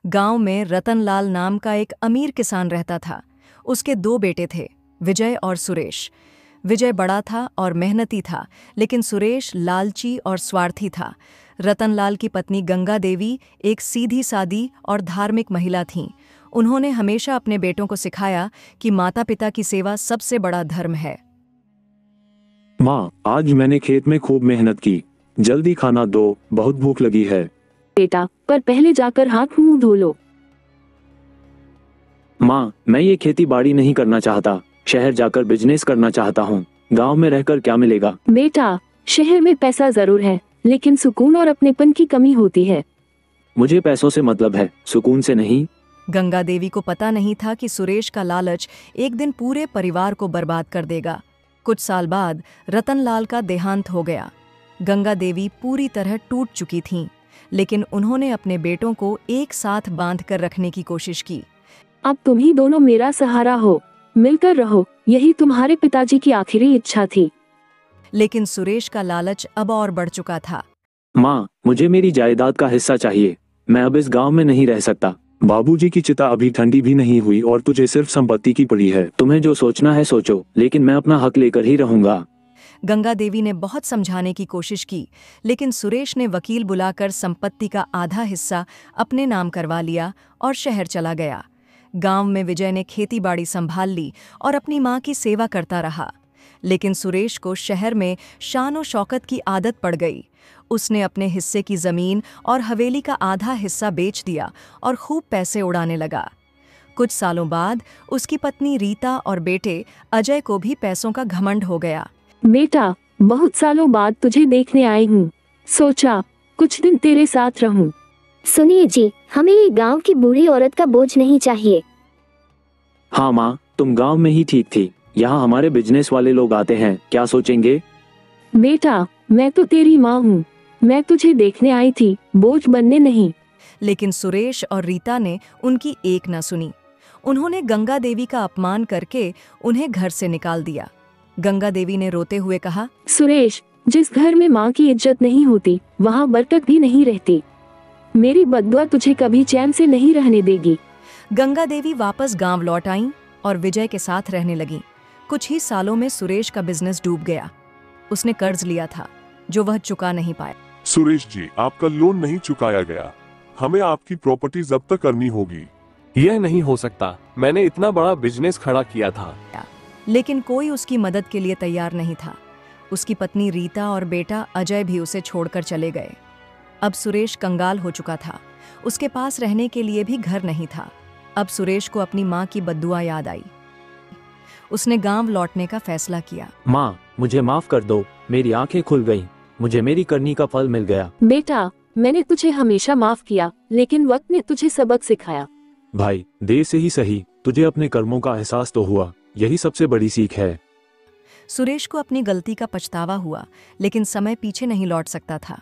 गांव में रतनलाल नाम का एक अमीर किसान रहता था। उसके दो बेटे थे, विजय और सुरेश। विजय बड़ा था और मेहनती था, लेकिन सुरेश लालची और स्वार्थी था। रतनलाल की पत्नी गंगा देवी एक सीधी सादी और धार्मिक महिला थीं। उन्होंने हमेशा अपने बेटों को सिखाया कि माता पिता की सेवा सबसे बड़ा धर्म है। माँ, आज मैंने खेत में खूब मेहनत की। जल्दी खाना दो, बहुत भूख लगी है। बेटा, पर पहले जाकर हाथ मुंह धो लो। माँ, मैं ये खेती बाड़ी नहीं करना चाहता। शहर जाकर बिजनेस करना चाहता हूँ। गांव में रहकर क्या मिलेगा? बेटा, शहर में पैसा जरूर है, लेकिन सुकून और अपनेपन की कमी होती है। मुझे पैसों से मतलब है, सुकून से नहीं। गंगा देवी को पता नहीं था कि सुरेश का लालच एक दिन पूरे परिवार को बर्बाद कर देगा। कुछ साल बाद रतनलाल का देहांत हो गया। गंगा देवी पूरी तरह टूट चुकी थीं, लेकिन उन्होंने अपने बेटों को एक साथ बांध कर रखने की कोशिश की। अब तुम ही दोनों मेरा सहारा हो, मिलकर रहो, यही तुम्हारे पिताजी की आखिरी इच्छा थी। लेकिन सुरेश का लालच अब और बढ़ चुका था। माँ, मुझे मेरी जायदाद का हिस्सा चाहिए। मैं अब इस गांव में नहीं रह सकता। बाबूजी की चिता अभी ठंडी भी नहीं हुई और तुझे सिर्फ संपत्ति की पड़ी है। तुम्हें जो सोचना है सोचो, लेकिन मैं अपना हक लेकर ही रहूंगा। गंगा देवी ने बहुत समझाने की कोशिश की, लेकिन सुरेश ने वकील बुलाकर संपत्ति का आधा हिस्सा अपने नाम करवा लिया और शहर चला गया। गांव में विजय ने खेतीबाड़ी संभाल ली और अपनी मां की सेवा करता रहा। लेकिन सुरेश को शहर में शान शौकत की आदत पड़ गई। उसने अपने हिस्से की जमीन और हवेली का आधा हिस्सा बेच दिया और खूब पैसे उड़ाने लगा। कुछ सालों बाद उसकी पत्नी रीता और बेटे अजय को भी पैसों का घमंड हो गया। बेटा, बहुत सालों बाद तुझे देखने आई हूँ, सोचा कुछ दिन तेरे साथ रहूं। सुनिए जी, हमें ये गांव की बूढ़ी औरत का बोझ नहीं चाहिए। हाँ माँ, तुम गांव में ही ठीक थी। यहाँ हमारे बिजनेस वाले लोग आते हैं, क्या सोचेंगे? बेटा, मैं तो तेरी माँ हूँ, मैं तुझे देखने आई थी, बोझ बनने नहीं। लेकिन सुरेश और रीता ने उनकी एक न सुनी। उन्होंने गंगा देवी का अपमान करके उन्हें घर से निकाल दिया। गंगा देवी ने रोते हुए कहा, सुरेश, जिस घर में माँ की इज्जत नहीं होती, वहाँ बरकत भी नहीं रहती। मेरी बद्दुआ तुझे कभी चैन से नहीं रहने देगी। गंगा देवी वापस गांव लौट आईं और विजय के साथ रहने लगीं। कुछ ही सालों में सुरेश का बिजनेस डूब गया। उसने कर्ज लिया था जो वह चुका नहीं पाया। सुरेश जी, आपका लोन नहीं चुकाया गया। हमें आपकी प्रॉपर्टी जब्त करनी होगी। यह नहीं हो सकता, मैंने इतना बड़ा बिजनेस खड़ा किया था। लेकिन कोई उसकी मदद के लिए तैयार नहीं था। उसकी पत्नी रीता और बेटा अजय भी उसे छोड़कर चले गए। अब सुरेश कंगाल हो चुका था। उसके पास रहने के लिए भी घर नहीं था। अब सुरेश को अपनी माँ की बद्दुआ याद आई। उसने गांव लौटने का फैसला किया। माँ, मुझे माफ कर दो, मेरी आंखें खुल गईं। मुझे मेरी करनी का फल मिल गया। बेटा, मैंने तुझे हमेशा माफ किया, लेकिन वक्त ने तुझे सबक सिखाया। भाई, देर से ही सही, तुझे अपने कर्मों का एहसास तो हुआ। यही सबसे बड़ी सीख है। सुरेश को अपनी गलती का पछतावा हुआ, लेकिन समय पीछे नहीं लौट सकता था।